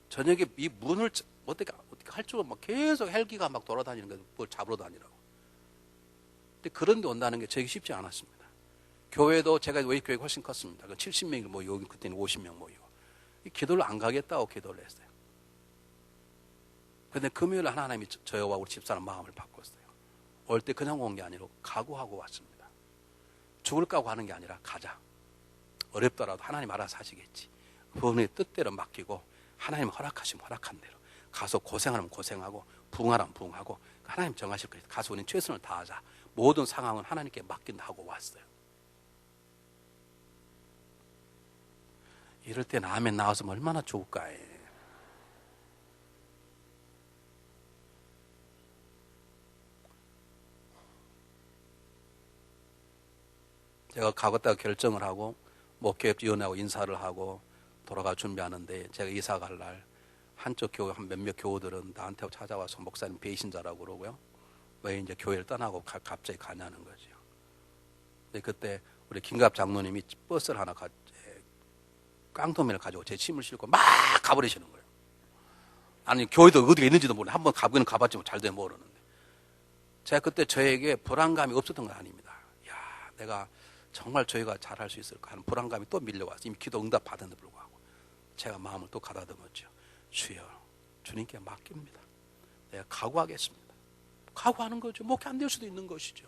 저녁에 이 문을 어떻게 할 줄 막 계속 헬기가 막 돌아다니는 거예요. 뭘 잡으러 다니라고. 근데 그런 데 온다는 게 저에게 쉽지 않았습니다. 교회도 제가 왜 교회가 훨씬 컸습니다. 70명이 모이고 그때는 50명 모이고, 기도를 안 가겠다고 기도를 했어요. 그런데 금요일 하나님이 저와 우리 집사람 마음을 바꿨어요. 올 때 그냥 온 게 아니라 각오하고 왔습니다. 죽을 각오 하는 게 아니라 가자. 어렵더라도 하나님 알아서 하시겠지. 그분의 뜻대로 맡기고 하나님 허락하시면 허락한 대로 가서 고생하면 고생하고 부응하면 부응하고 하나님 정하실 거예요. 가서 우리는 최선을 다하자. 모든 상황은 하나님께 맡긴다 하고 왔어요. 이럴 때는 아멘 나왔으면 얼마나 좋을까요? 제가 가겠다고 결정을 하고 목회위원회하고 인사를 하고 돌아가 준비하는데, 제가 이사 갈 날 한쪽 교회 한 몇몇 교우들은 나한테 찾아와서 목사님 배신자라고 그러고요, 왜 이제 교회를 떠나고 갑자기 가냐는 거죠. 근데 그때 우리 김갑 장로님이 버스를 하나 깡통면을 가지고 제 짐을 싣고 막 가버리시는 거예요. 아니, 교회도 어디가 있는지도 모르는데, 한번 가보기는 가봤지만 잘 돼 모르는데, 제가 그때 저에게 불안감이 없었던 건 아닙니다. 야, 내가 정말 저희가 잘할 수 있을까 하는 불안감이 또 밀려와서, 이미 기도 응답 받았는데 불구하고 제가 마음을 또 가다듬었죠. 주여, 주님께 맡깁니다. 내가 각오하겠습니다. 각오하는 거죠. 목회 안 될 수도 있는 것이죠.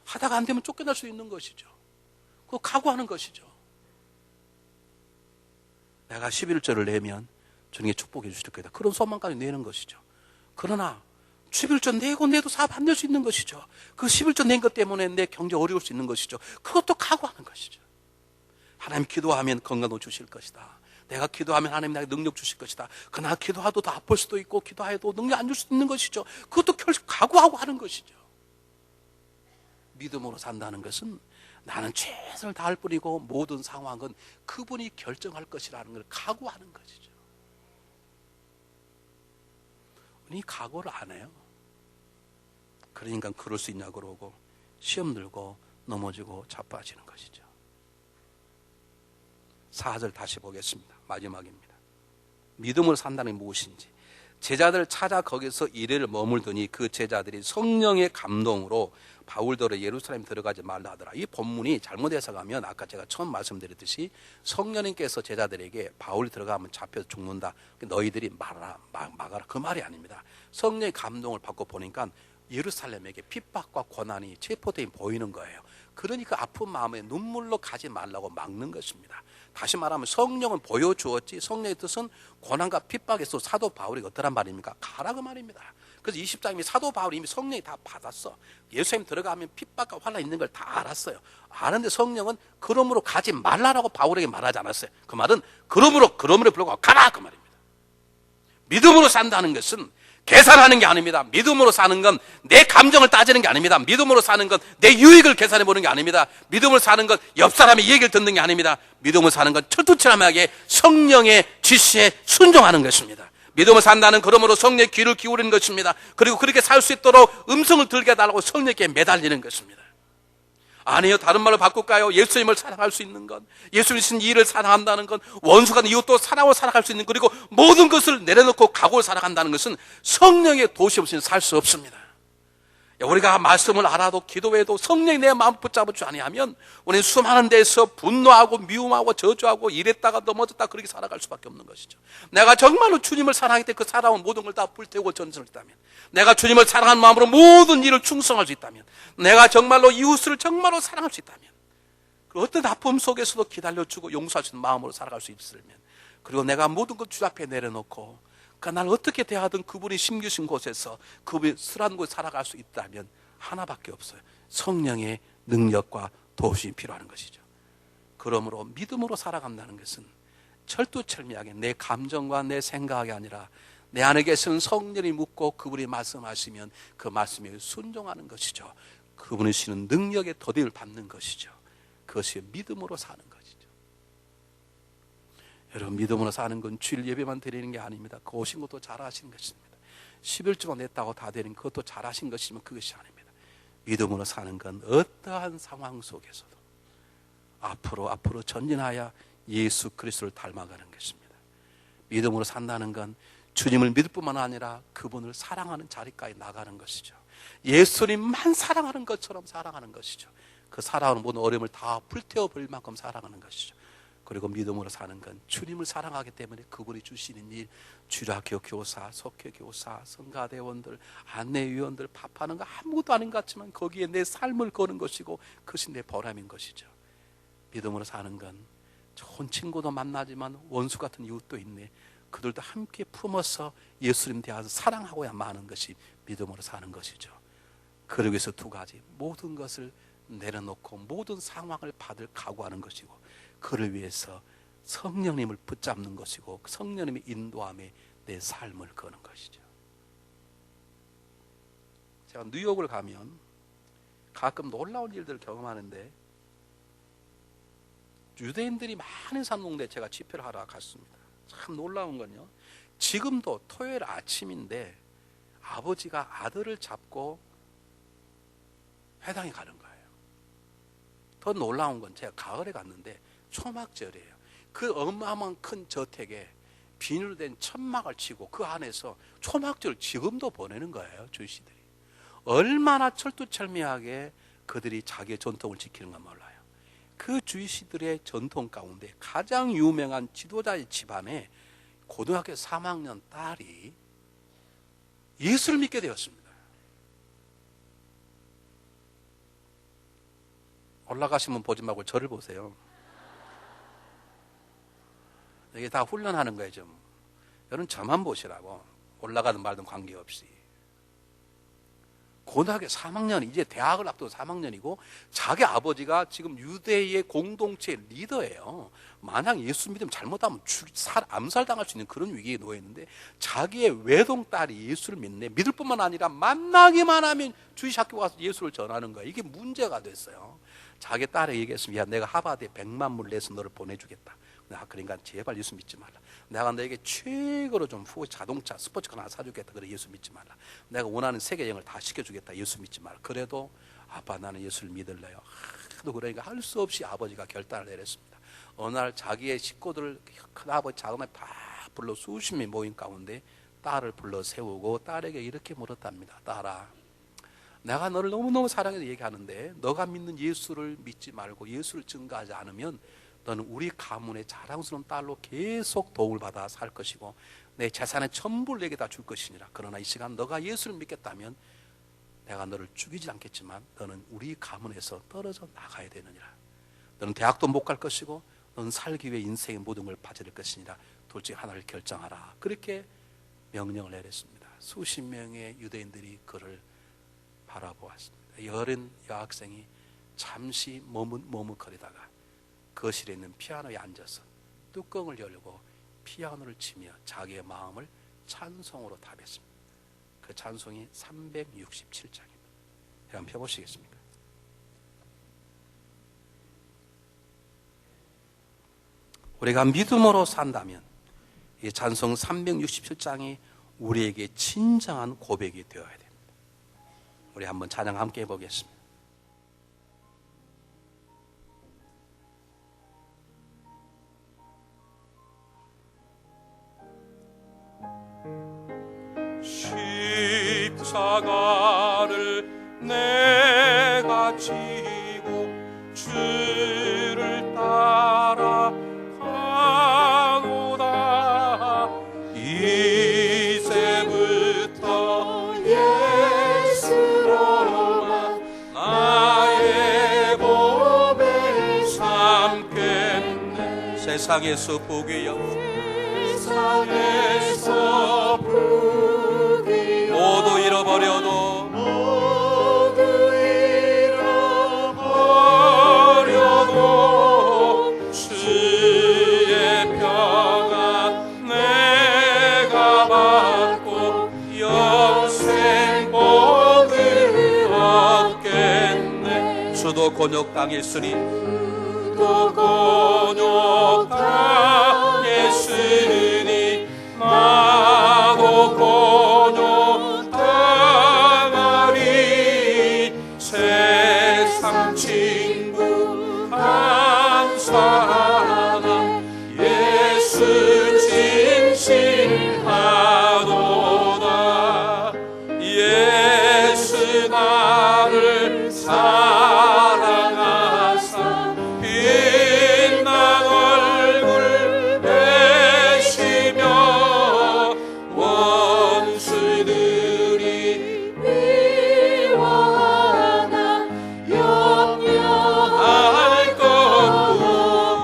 하다가 안 되면 쫓겨날 수도 있는 것이죠. 그거 각오하는 것이죠. 내가 11조를 내면 주님께 축복해 주실 거다. 그런 소망까지 내는 것이죠. 그러나 11조 내도 사업 안 될 수 있는 것이죠. 그 11조 낸 것 때문에 내 경제 어려울 수 있는 것이죠. 그것도 각오하는 것이죠. 하나님 기도하면 건강도 주실 것이다. 내가 기도하면 하나님 나에게 능력 주실 것이다. 그러나 기도하도 더 아플 수도 있고 기도해도 능력 안 줄 수도 있는 것이죠. 그것도 각오하고 하는 것이죠. 믿음으로 산다는 것은 나는 최선을 다할 뿐이고 모든 상황은 그분이 결정할 것이라는 걸 각오하는 것이죠. 우리 각오를 안 해요. 그러니까 그럴 수 있냐고 그러고 시험 들고 넘어지고 자빠지는 것이죠. 4절 다시 보겠습니다. 마지막입니다. 믿음으로 산다는 게 무엇인지. 제자들을 찾아 거기서 이래를 머물더니 그 제자들이 성령의 감동으로 바울더러 예루살렘 들어가지 말라 하더라. 이 본문이 잘못 해석하면 아까 제가 처음 말씀드렸듯이 성령님께서 제자들에게 바울이 들어가면 잡혀서 죽는다, 너희들이 막아라, 그 말이 아닙니다. 성령의 감동을 받고 보니까 예루살렘에게 핍박과 고난이 체포되어 보이는 거예요. 그러니까 아픈 마음에 눈물로 가지 말라고 막는 것입니다. 다시 말하면 성령은 보여주었지, 성령의 뜻은 고난과 핍박에서 사도 바울이 어떠란 말입니까? 가라 그 말입니다. 그래서 20장이면 사도 바울이 이미 성령이 다 받았어. 예수님 들어가면 핍박과 환난 있는 걸 다 알았어요. 아는데 성령은 그러므로 가지 말라라고 바울에게 말하지 않았어요. 그 말은 그러므로 불구하고 가라 그 말입니다. 믿음으로 산다는 것은 계산하는 게 아닙니다. 믿음으로 사는 건 내 감정을 따지는 게 아닙니다. 믿음으로 사는 건 내 유익을 계산해 보는 게 아닙니다. 믿음으로 사는 건 옆 사람의 얘기를 듣는 게 아닙니다. 믿음으로 사는 건 철두철미하게 성령의 지시에 순종하는 것입니다. 믿음을 산다는 그러므로 성령의 귀를 기울이는 것입니다. 그리고 그렇게 살 수 있도록 음성을 들게 해달라고 성령께 매달리는 것입니다. 아니요, 다른 말로 바꿀까요? 예수님을 사랑할 수 있는 건, 예수님 신 일을 사랑한다는 건, 원수가 이웃도 사랑으로 살아갈 수 있는, 그리고 모든 것을 내려놓고 각오를 살아간다는 것은 성령의 도시 없이는 살 수 없습니다. 우리가 말씀을 알아도 기도해도 성령이 내 마음 붙잡을 줄 아니하면 우리는 수많은 데서 분노하고 미움하고 저주하고 이랬다가 넘어졌다 그렇게 살아갈 수밖에 없는 것이죠. 내가 정말로 주님을 사랑하기 때문에 그 사랑은 모든 걸 다 불태우고 전선을 했다면, 내가 주님을 사랑하는 마음으로 모든 일을 충성할 수 있다면, 내가 정말로 이웃을 정말로 사랑할 수 있다면, 그 어떤 아픔 속에서도 기다려주고 용서할 수 있는 마음으로 살아갈 수 있으면, 그리고 내가 모든 것 주 앞에 내려놓고 날 어떻게 대하든 그분이 심기신 곳에서 그분이 슬한 곳에 살아갈 수 있다면 하나밖에 없어요. 성령의 능력과 도우심이 필요한 것이죠. 그러므로 믿음으로 살아간다는 것은 철두철미하게 내 감정과 내 생각이 아니라 내 안에 계신 성령이 묻고 그분이 말씀하시면 그 말씀에 순종하는 것이죠. 그분이 주시는 능력의 더디를 받는 것이죠. 그것이 믿음으로 사는 것이죠. 여러분, 믿음으로 사는 건 주일 예배만 드리는 게 아닙니다. 그 오신 것도 잘하신 것입니다. 11조만 냈다고 다 되는 그것도 잘하신 것이면 그것이 아닙니다. 믿음으로 사는 건 어떠한 상황 속에서도 앞으로 전진하여 예수 그리스도를 닮아가는 것입니다. 믿음으로 산다는 건 주님을 믿을 뿐만 아니라 그분을 사랑하는 자리까지 나가는 것이죠. 예수님만 사랑하는 것처럼 사랑하는 것이죠. 그 사랑하는 모든 어려움을 다 불태워버릴 만큼 사랑하는 것이죠. 그리고 믿음으로 사는 건 주님을 사랑하기 때문에 그분이 주시는 일, 주일학교 교사, 석회 교사, 성가대원들, 안내위원들, 밥하는 거 아무것도 아닌 것 같지만 거기에 내 삶을 거는 것이고 그것이 내 보람인 것이죠. 믿음으로 사는 건 좋은 친구도 만나지만 원수 같은 이웃도 있네. 그들도 함께 품어서 예수님 대하여 사랑하고야 마는 것이 믿음으로 사는 것이죠. 그러기 위해서 두 가지, 모든 것을 내려놓고 모든 상황을 받을 각오하는 것이고, 그를 위해서 성령님을 붙잡는 것이고 성령님의 인도함에 내 삶을 거는 것이죠. 제가 뉴욕을 가면 가끔 놀라운 일들을 경험하는데, 유대인들이 많은 사는 동네에 제가 집회를 하러 갔습니다. 참 놀라운 건요, 지금도 토요일 아침인데 아버지가 아들을 잡고 회당에 가는 거예요. 더 놀라운 건 제가 가을에 갔는데 초막절이에요. 그 어마어마한 큰 저택에 비닐로 된 천막을 치고 그 안에서 초막절을 지금도 보내는 거예요. 주시들이 얼마나 철두철미하게 그들이 자기의 전통을 지키는 건 몰라요. 그 주시들의 전통 가운데 가장 유명한 지도자의 집안에 고등학교 3학년 딸이 예수를 믿게 되었습니다. 올라가시면 보지 말고 저를 보세요. 이게 다 훈련하는 거예요. 좀 여러분 저만 보시라고, 올라가든 말든 관계없이. 고등학교 3학년, 이제 대학을 앞두고 3학년이고 자기 아버지가 지금 유대의 공동체 리더예요. 만약 예수 믿으면 잘못하면 암살당할 수 있는 그런 위기에 놓여 있는데 자기의 외동딸이 예수를 믿을 뿐만 아니라 만나기만 하면 주일학교 가서 예수를 전하는 거예요. 이게 문제가 됐어요. 자기 딸에게 얘기했습니다. 야, 내가 하버드에 100만 불 내서 너를 보내주겠다. 그러니까 제발 예수 믿지 말라. 내가 너에게 최고로 좀 자동차 스포츠카 하나 사주겠다. 그래, 예수 믿지 말라. 내가 원하는 세계 여행을 다 시켜주겠다. 예수 믿지 말라. 그래도 아빠, 나는 예수를 믿을래요. 하도 그러니까 할 수 없이 아버지가 결단을 내렸습니다. 어느 날 자기의 식구들을, 큰아버지 작은아버지 다 불러 수십 명이 모인 가운데 딸을 불러 세우고 딸에게 이렇게 물었답니다. 딸아, 내가 너를 너무너무 사랑해서 얘기하는데 너가 믿는 예수를 믿지 말고 예수를 증거하지 않으면 너는 우리 가문의 자랑스러운 딸로 계속 도움을 받아 살 것이고 내 재산의 전부를 내게 다 줄 것이니라. 그러나 이 시간 너가 예수를 믿겠다면 내가 너를 죽이지 않겠지만 너는 우리 가문에서 떨어져 나가야 되느니라. 너는 대학도 못 갈 것이고 너는 살기 위해 인생의 모든 걸 바쳐야 될 것이니라. 둘 중에 하나를 결정하라. 그렇게 명령을 내렸습니다. 수십 명의 유대인들이 그를 바라보았습니다. 여린 여학생이 잠시 머뭇거리다가 거실에 있는 피아노에 앉아서 뚜껑을 열고 피아노를 치며 자기의 마음을 찬송으로 답했습니다. 그 찬송이 367장입니다. 한번 펴보시겠습니까? 우리가 믿음으로 산다면 이 찬송 367장이 우리에게 진정한 고백이 되어야 됩니다. 우리 한번 찬양 함께 해보겠습니다. 십자가를 내가 지고 주를 따라 가노다. 이제부터 예수로만 나의 몸을 삼겠네. 세상에서 보기 없는 세상에서 모두 잃어버려도 주의 평안 내가 받고 영생 복을 얻겠네. 주도 곤욕당했으니 또 곤욕당했으니 나도 곤욕당하리. 세상 친구 감사하나 예수 진실하도다. 예수 나를 사랑하사 빛난 얼굴 내시며 원수들이 미워하나 염려할 것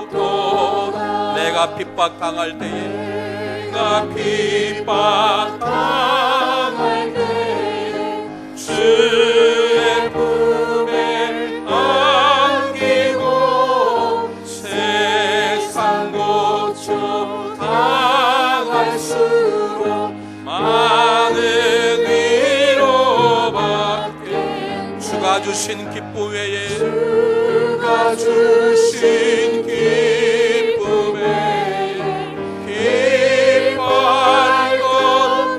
없도다. 내가 핍박당할 때에 내가 핍박당할 때에 주의 품에 안기고 세상 고쳐 당할수록 많은 위로받게. 주가 주신 기쁨 외에 주가 주신 기쁨 외에 기뻐할 것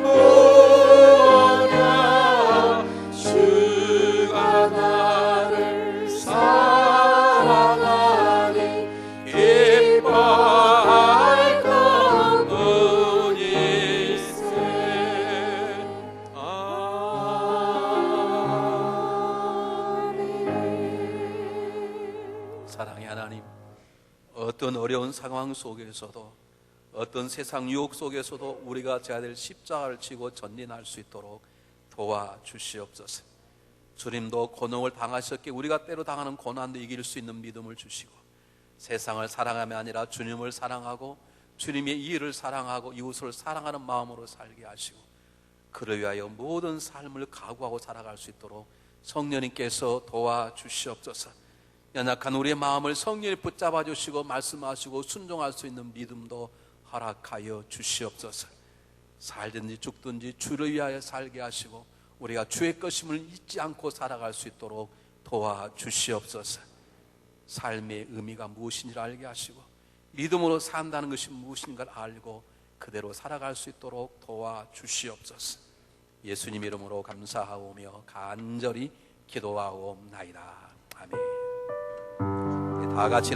무엇냐. 주가 나를 사랑하니 기뻐할 것 무엇일세. 사랑의 하나님, 어떤 어려운 상황 속에서도 어떤 세상 유혹 속에서도 우리가 져야 될 십자가를 지고 전진할 수 있도록 도와주시옵소서. 주님도 고난을 당하셨기에 우리가 때로 당하는 고난도 이길 수 있는 믿음을 주시고 세상을 사랑함이 아니라 주님을 사랑하고 주님의 이를 사랑하고 이웃을 사랑하는 마음으로 살게 하시고 그를 위하여 모든 삶을 각오하고 살아갈 수 있도록 성령님께서 도와주시옵소서. 연약한 우리의 마음을 성령이 붙잡아 주시고 말씀하시고 순종할 수 있는 믿음도 허락하여 주시옵소서. 살든지 죽든지 주를 위하여 살게 하시고 우리가 주의 것임을 잊지 않고 살아갈 수 있도록 도와주시옵소서. 삶의 의미가 무엇인지 알게 하시고 믿음으로 산다는 것이 무엇인가를 알고 그대로 살아갈 수 있도록 도와주시옵소서. 예수님 이름으로 감사하오며 간절히 기도하옵나이다. 아멘. 다 같이